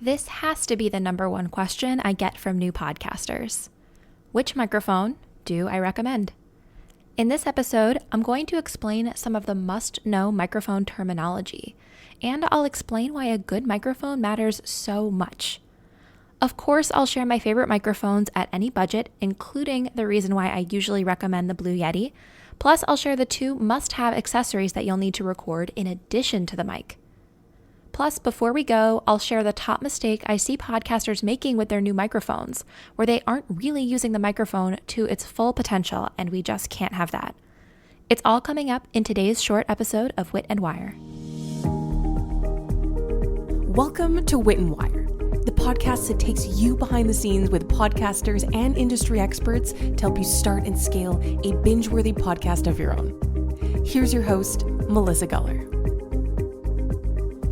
This has to be the number one question I get from new podcasters. Which microphone do I recommend? In this episode, I'm going to explain some of the must-know microphone terminology, and I'll explain why a good microphone matters so much. Of course, I'll share my favorite microphones at any budget, including the reason why I usually recommend the Blue Yeti. Plus, I'll share the 2 must-have accessories that you'll need to record in addition to the mic. Plus, before we go, I'll share the top mistake I see podcasters making with their new microphones, where they aren't really using the microphone to its full potential, and we just can't have that. It's all coming up in today's short episode of Wit Wire. Welcome to Wit Wire, the podcast that takes you behind the scenes with podcasters and industry experts to help you start and scale a binge-worthy podcast of your own. Here's your host, Melissa Guller.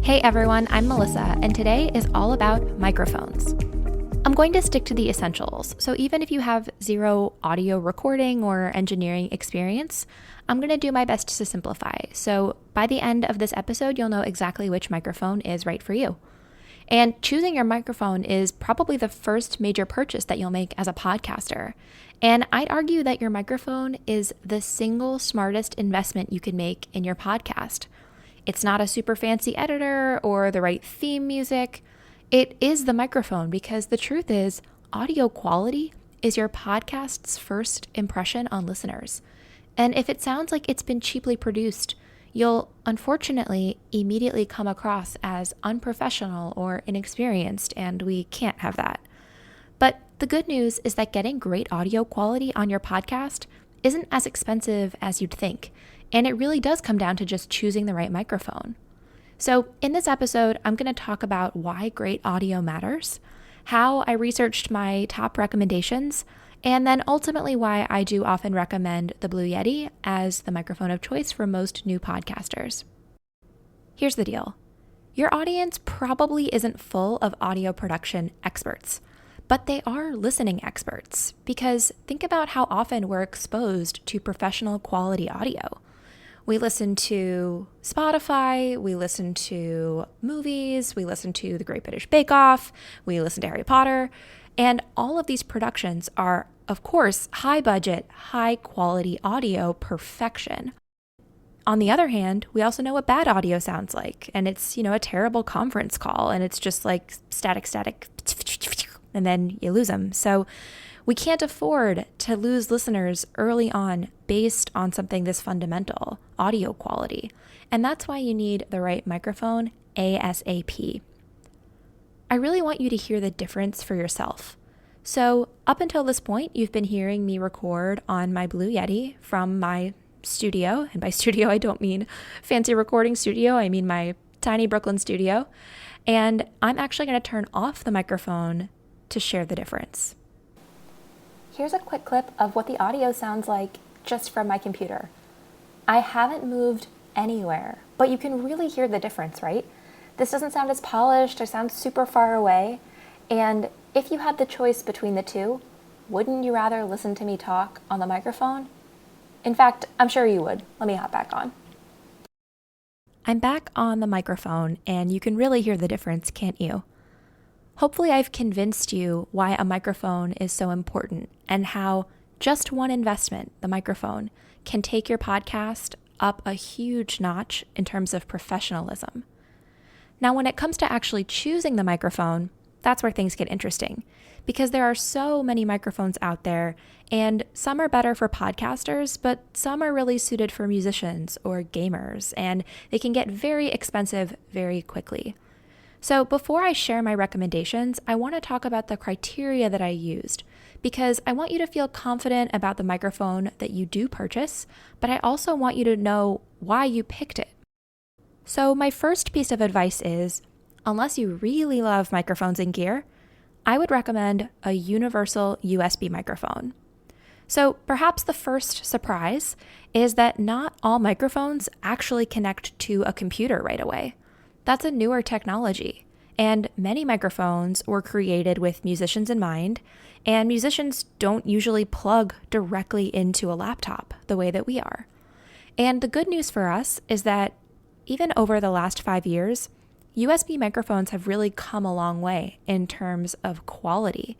Hey everyone, I'm Melissa, and today is all about microphones. I'm going to stick to the essentials, so even if you have zero audio recording or engineering experience, I'm going to do my best to simplify. So by the end of this episode, you'll know exactly which microphone is right for you. And choosing your microphone is probably the first major purchase that you'll make as a podcaster. And I'd argue that your microphone is the single smartest investment you can make in your podcast. It's not a super fancy editor or the right theme music. It is the microphone, because the truth is, audio quality is your podcast's first impression on listeners. And if it sounds like it's been cheaply produced, you'll unfortunately immediately come across as unprofessional or inexperienced, and we can't have that. But the good news is that getting great audio quality on your podcast isn't as expensive as you'd think. And it really does come down to just choosing the right microphone. So in this episode, I'm going to talk about why great audio matters, how I researched my top recommendations, and then ultimately why I do often recommend the Blue Yeti as the microphone of choice for most new podcasters. Here's the deal. Your audience probably isn't full of audio production experts, but they are listening experts, because think about how often we're exposed to professional quality audio. We listen to Spotify, we listen to movies, we listen to The Great British Bake Off, we listen to Harry Potter, and all of these productions are, of course, high budget, high quality audio perfection. On the other hand, we also know what bad audio sounds like, and it's, a terrible conference call, and it's just like static, and then you lose them. So we can't afford to lose listeners early on based on something this fundamental, audio quality. And that's why you need the right microphone ASAP. I really want you to hear the difference for yourself. So up until this point, you've been hearing me record on my Blue Yeti from my studio. And by studio, I don't mean fancy recording studio. I mean my tiny Brooklyn studio. And I'm actually going to turn off the microphone to share the difference. Here's a quick clip of what the audio sounds like just from my computer. I haven't moved anywhere, but you can really hear the difference, right? This doesn't sound as polished, it sounds super far away. And if you had the choice between the two, wouldn't you rather listen to me talk on the microphone? In fact, I'm sure you would. Let me hop back on. I'm back on the microphone, and you can really hear the difference, can't you? Hopefully I've convinced you why a microphone is so important and how just one investment, the microphone, can take your podcast up a huge notch in terms of professionalism. Now, when it comes to actually choosing the microphone, that's where things get interesting, because there are so many microphones out there, and some are better for podcasters, but some are really suited for musicians or gamers, and they can get very expensive very quickly. So before I share my recommendations, I want to talk about the criteria that I used, because I want you to feel confident about the microphone that you do purchase, but I also want you to know why you picked it. So my first piece of advice is, unless you really love microphones and gear, I would recommend a universal USB microphone. So perhaps the first surprise is that not all microphones actually connect to a computer right away. That's a newer technology, and many microphones were created with musicians in mind, and musicians don't usually plug directly into a laptop the way that we are. And the good news for us is that even over the last 5 years, USB microphones have really come a long way in terms of quality.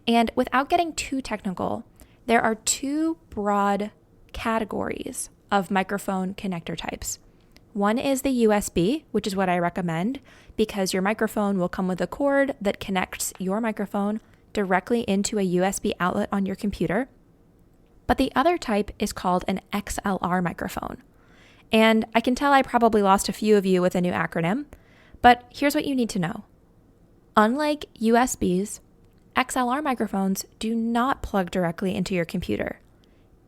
And without getting too technical, there are two broad categories of microphone connector types. One is the USB, which is what I recommend because your microphone will come with a cord that connects your microphone directly into a USB outlet on your computer. But the other type is called an XLR microphone. And I can tell I probably lost a few of you with a new acronym, but here's what you need to know. Unlike USBs, XLR microphones do not plug directly into your computer.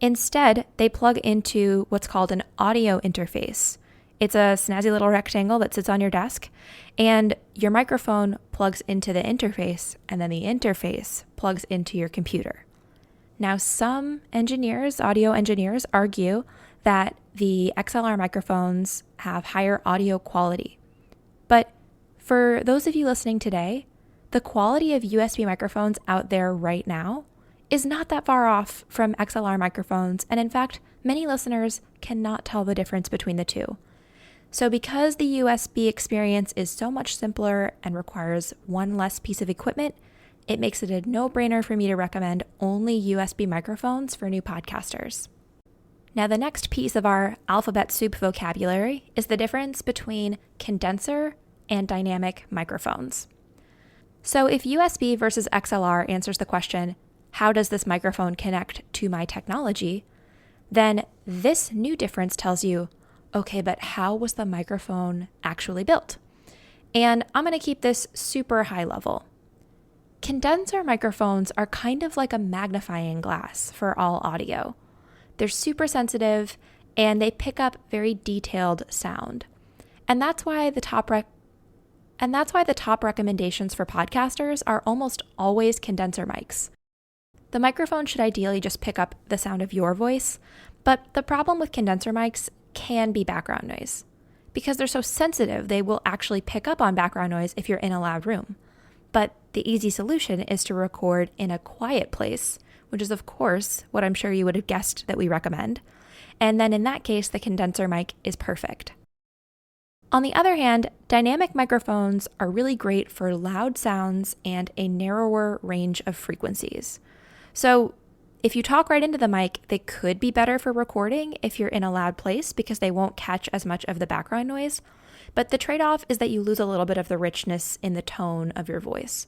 Instead, they plug into what's called an audio interface. It's a snazzy little rectangle that sits on your desk, and your microphone plugs into the interface, and then the interface plugs into your computer. Now, some audio engineers, argue that the XLR microphones have higher audio quality. But for those of you listening today, the quality of USB microphones out there right now is not that far off from XLR microphones, and in fact, many listeners cannot tell the difference between the two. So because the USB experience is so much simpler and requires one less piece of equipment, it makes it a no-brainer for me to recommend only USB microphones for new podcasters. Now, the next piece of our alphabet soup vocabulary is the difference between condenser and dynamic microphones. So if USB versus XLR answers the question, how does this microphone connect to my technology? Then this new difference tells you, okay, but how was the microphone actually built? And I'm going to keep this super high level. Condenser microphones are kind of like a magnifying glass for all audio. They're super sensitive and they pick up very detailed sound. And that's why the top recommendations for podcasters are almost always condenser mics. The microphone should ideally just pick up the sound of your voice, but the problem with condenser mics can be background noise. Because they're so sensitive, they will actually pick up on background noise if you're in a loud room. But the easy solution is to record in a quiet place, which is of course what I'm sure you would have guessed that we recommend. And then in that case, the condenser mic is perfect. On the other hand, dynamic microphones are really great for loud sounds and a narrower range of frequencies. So if you talk right into the mic, they could be better for recording if you're in a loud place because they won't catch as much of the background noise. But the trade-off is that you lose a little bit of the richness in the tone of your voice.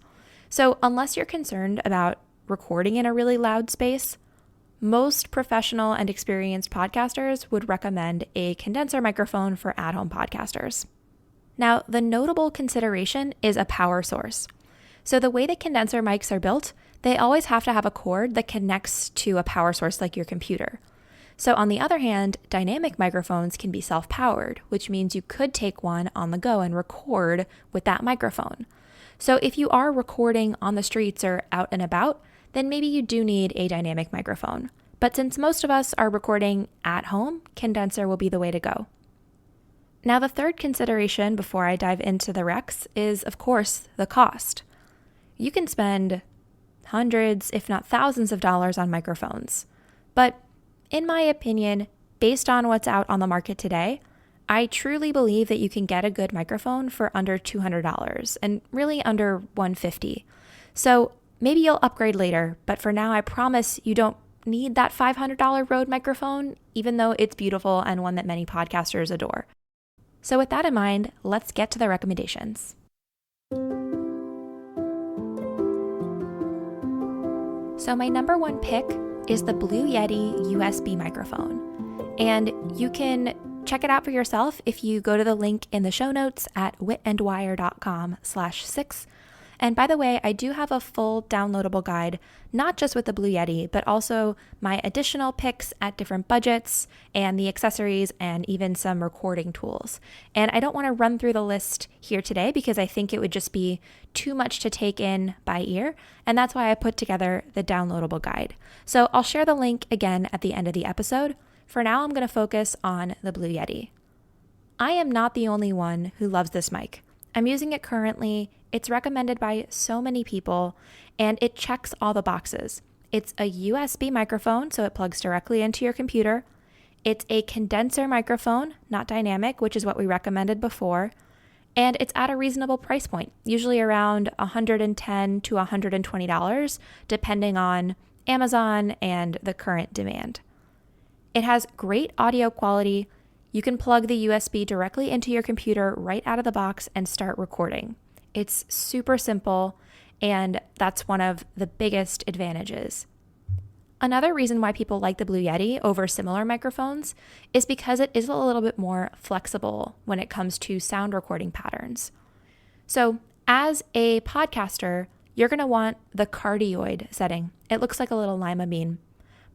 So unless you're concerned about recording in a really loud space, most professional and experienced podcasters would recommend a condenser microphone for at-home podcasters. Now, the notable consideration is a power source. So the way that condenser mics are built, they always have to have a cord that connects to a power source like your computer. So on the other hand, dynamic microphones can be self-powered, which means you could take one on the go and record with that microphone. So if you are recording on the streets or out and about, then maybe you do need a dynamic microphone. But since most of us are recording at home, condenser will be the way to go. Now, the third consideration before I dive into the recs is, of course, the cost. You can spend hundreds, if not thousands of dollars on microphones. But in my opinion, based on what's out on the market today, I truly believe that you can get a good microphone for under $200 and really under $150. So maybe you'll upgrade later, but for now, I promise you don't need that $500 Rode microphone, even though it's beautiful and one that many podcasters adore. So with that in mind, let's get to the recommendations. So my number one pick is the Blue Yeti USB microphone. And you can check it out for yourself if you go to the link in the show notes at witandwire.com/6. And by the way, I do have a full downloadable guide, not just with the Blue Yeti, but also my additional picks at different budgets and the accessories and even some recording tools. And I don't want to run through the list here today because I think it would just be too much to take in by ear. And that's why I put together the downloadable guide. So I'll share the link again at the end of the episode. For now, I'm going to focus on the Blue Yeti. I am not the only one who loves this mic. I'm using it currently. It's recommended by so many people, and it checks all the boxes. It's a USB microphone, so it plugs directly into your computer. It's a condenser microphone, not dynamic, which is what we recommended before. And it's at a reasonable price point, usually around $110 to $120, depending on Amazon and the current demand. It has great audio quality. You can plug the USB directly into your computer right out of the box and start recording. It's super simple, and that's one of the biggest advantages. Another reason why people like the Blue Yeti over similar microphones is because it is a little bit more flexible when it comes to sound recording patterns. So as a podcaster, you're going to want the cardioid setting. It looks like a little lima bean.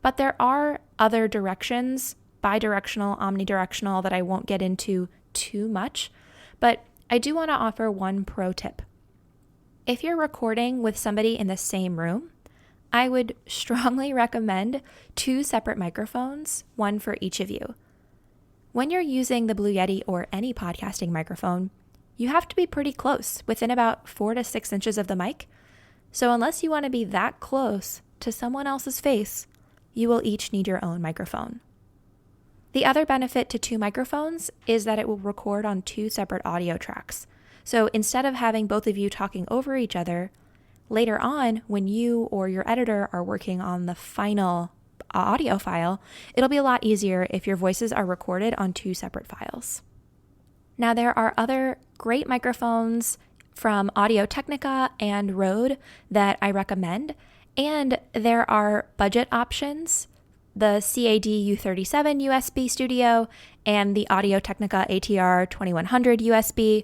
But there are other directions, bidirectional, omnidirectional, that I won't get into too much. But I do want to offer one pro tip. If you're recording with somebody in the same room, I would strongly recommend 2 separate microphones, one for each of you. When you're using the Blue Yeti or any podcasting microphone, you have to be pretty close, within about 4 to 6 inches of the mic. So unless you want to be that close to someone else's face, you will each need your own microphone. The other benefit to 2 microphones is that it will record on 2 separate audio tracks. So instead of having both of you talking over each other, later on, when you or your editor are working on the final audio file, it'll be a lot easier if your voices are recorded on 2 separate files. Now, there are other great microphones from Audio-Technica and Rode that I recommend, and there are budget options, the CAD U37 USB Studio and the Audio-Technica ATR 2100 USB.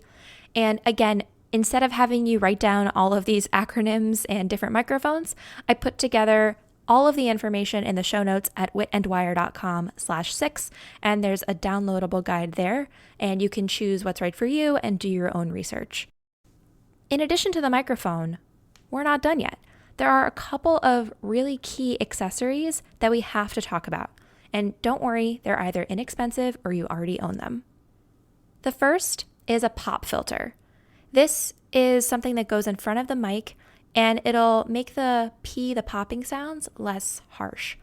And again, instead of having you write down all of these acronyms and different microphones, I put together all of the information in the show notes at witandwire.com/6, and there's a downloadable guide there, and you can choose what's right for you and do your own research. In addition to the microphone, we're not done yet. There are a couple of really key accessories that we have to talk about, and don't worry, they're either inexpensive or you already own them. The first is a pop filter. This is something that goes in front of the mic, and it'll make the popping sounds less harsh.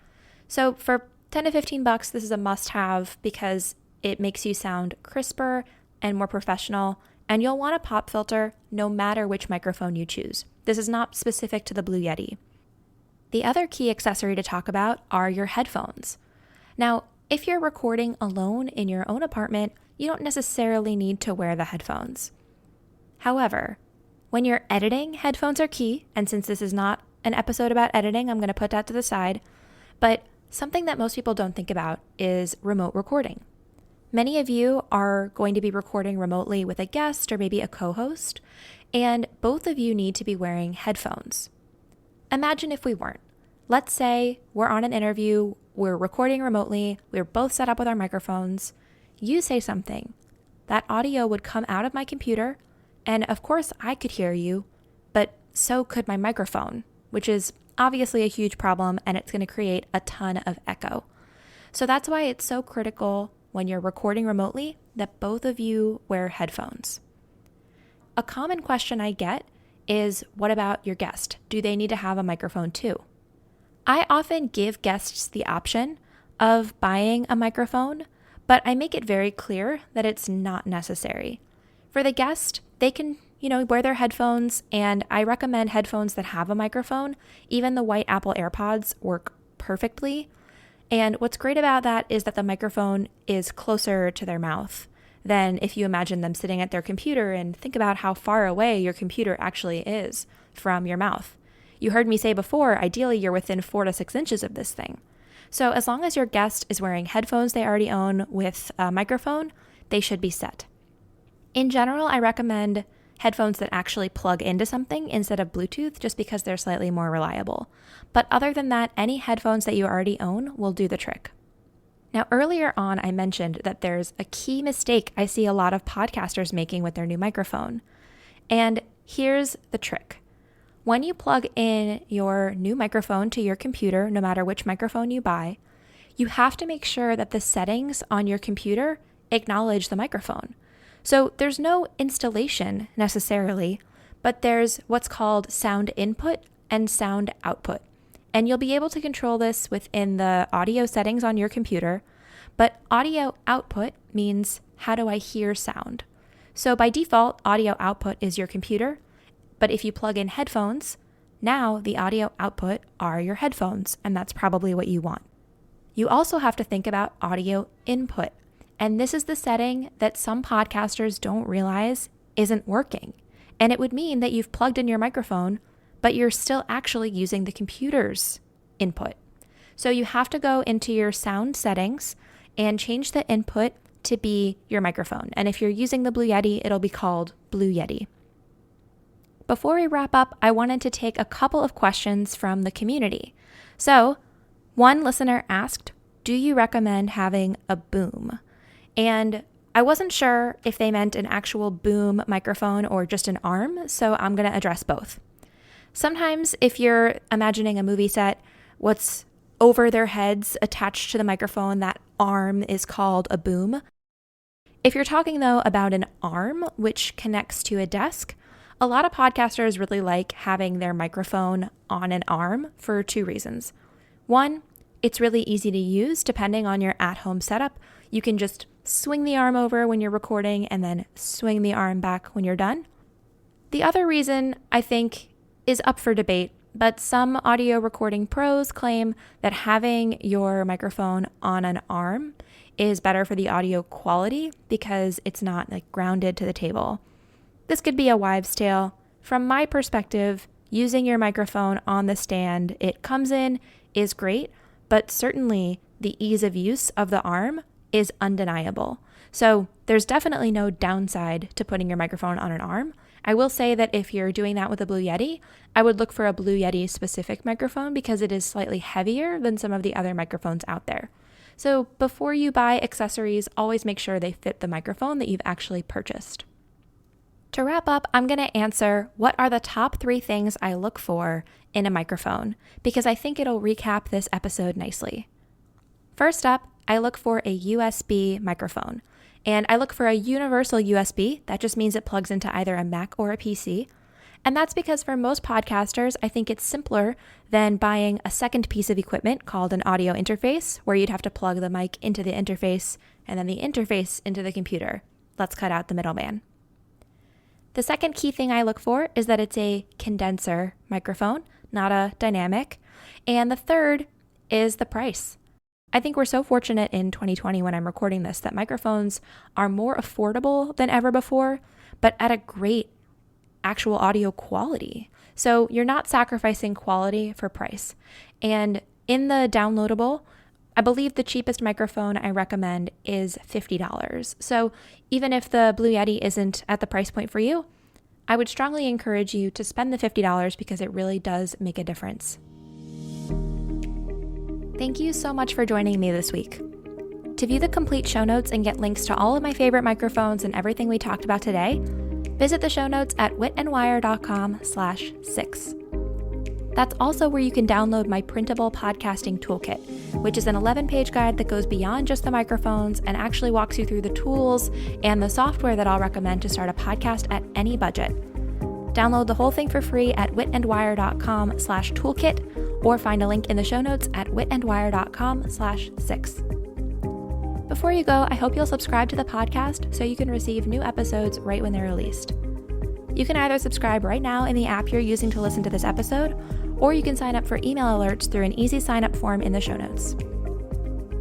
So for $10 to $15, this is a must-have because it makes you sound crisper and more professional, and you'll want a pop filter no matter which microphone you choose. This is not specific to the Blue Yeti. The other key accessory to talk about are your headphones. Now, if you're recording alone in your own apartment, you don't necessarily need to wear the headphones. However, when you're editing, headphones are key, and since this is not an episode about editing, I'm going to put that to the side. But something that most people don't think about is remote recording. Many of you are going to be recording remotely with a guest or maybe a co-host, and both of you need to be wearing headphones. Imagine if we weren't. Let's say we're on an interview, we're recording remotely, we're both set up with our microphones. You say something. That audio would come out of my computer, and of course I could hear you, but so could my microphone, which is obviously a huge problem, and it's going to create a ton of echo. So that's why it's so critical when you're recording remotely that both of you wear headphones. A common question I get is, what about your guest? Do they need to have a microphone too? I often give guests the option of buying a microphone, but I make it very clear that it's not necessary. For the guest, they can, wear their headphones, and I recommend headphones that have a microphone. Even the white Apple AirPods work perfectly. And what's great about that is that the microphone is closer to their mouth than if you imagine them sitting at their computer, and think about how far away your computer actually is from your mouth. You heard me say before, ideally you're within 4 to 6 inches of this thing. So as long as your guest is wearing headphones they already own with a microphone, they should be set. In general, I recommend headphones that actually plug into something instead of Bluetooth, just because they're slightly more reliable. But other than that, any headphones that you already own will do the trick. Now, earlier on, I mentioned that there's a key mistake I see a lot of podcasters making with their new microphone. And here's the trick. When you plug in your new microphone to your computer, no matter which microphone you buy, you have to make sure that the settings on your computer acknowledge the microphone. So there's no installation necessarily, but there's what's called sound input and sound output. And you'll be able to control this within the audio settings on your computer. But audio output means, how do I hear sound? So by default, audio output is your computer, but if you plug in headphones, now the audio output are your headphones, and that's probably what you want. You also have to think about audio input, and this is the setting that some podcasters don't realize isn't working. And it would mean that you've plugged in your microphone, but you're still actually using the computer's input. So you have to go into your sound settings and change the input to be your microphone. And if you're using the Blue Yeti, it'll be called Blue Yeti. Before we wrap up, I wanted to take a couple of questions from the community. So, one listener asked, do you recommend having a boom? And I wasn't sure if they meant an actual boom microphone or just an arm, so I'm going to address both. Sometimes if you're imagining a movie set, what's over their heads attached to the microphone, that arm is called a boom. If you're talking though about an arm which connects to a desk, a lot of podcasters really like having their microphone on an arm for two reasons. One, it's really easy to use depending on your at-home setup. You can just swing the arm over when you're recording and then swing the arm back when you're done. The other reason, I think, is up for debate, but some audio recording pros claim that having your microphone on an arm is better for the audio quality because it's not grounded to the table. This could be a wives' tale. From my perspective, using your microphone on the stand it comes in is great, but certainly the ease of use of the arm is undeniable. So there's definitely no downside to putting your microphone on an arm. I will say that if you're doing that with a Blue Yeti, I would look for a Blue Yeti specific microphone because it is slightly heavier than some of the other microphones out there. So before you buy accessories, always make sure they fit the microphone that you've actually purchased. To wrap up, I'm going to answer what are the top 3 things I look for in a microphone, because I think it'll recap this episode nicely. First up, I look for a USB microphone, and I look for a universal USB. That just means it plugs into either a Mac or a PC. And that's because for most podcasters, I think it's simpler than buying a second piece of equipment called an audio interface, where you'd have to plug the mic into the interface and then the interface into the computer. Let's cut out the middleman. The second key thing I look for is that it's a condenser microphone, not a dynamic. And the third is the price. I think we're so fortunate in 2020 when I'm recording this that microphones are more affordable than ever before, but at a great actual audio quality. So you're not sacrificing quality for price. And in the downloadable, I believe the cheapest microphone I recommend is $50. So even if the Blue Yeti isn't at the price point for you, I would strongly encourage you to spend the $50 because it really does make a difference. Thank you so much for joining me this week. To view the complete show notes and get links to all of my favorite microphones and everything we talked about today, visit the show notes at witandwire.com/6. That's also where you can download my printable podcasting toolkit, which is an 11-page guide that goes beyond just the microphones and actually walks you through the tools and the software that I'll recommend to start a podcast at any budget. Download the whole thing for free at witandwire.com/toolkit or find a link in the show notes at witandwire.com/6. Before you go, I hope you'll subscribe to the podcast so you can receive new episodes right when they're released. You can either subscribe right now in the app you're using to listen to this episode, or you can sign up for email alerts through an easy sign-up form in the show notes.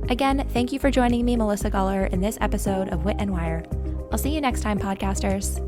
Again, thank you for joining me, Melissa Guller, in this episode of Wit and Wire. I'll see you next time, podcasters.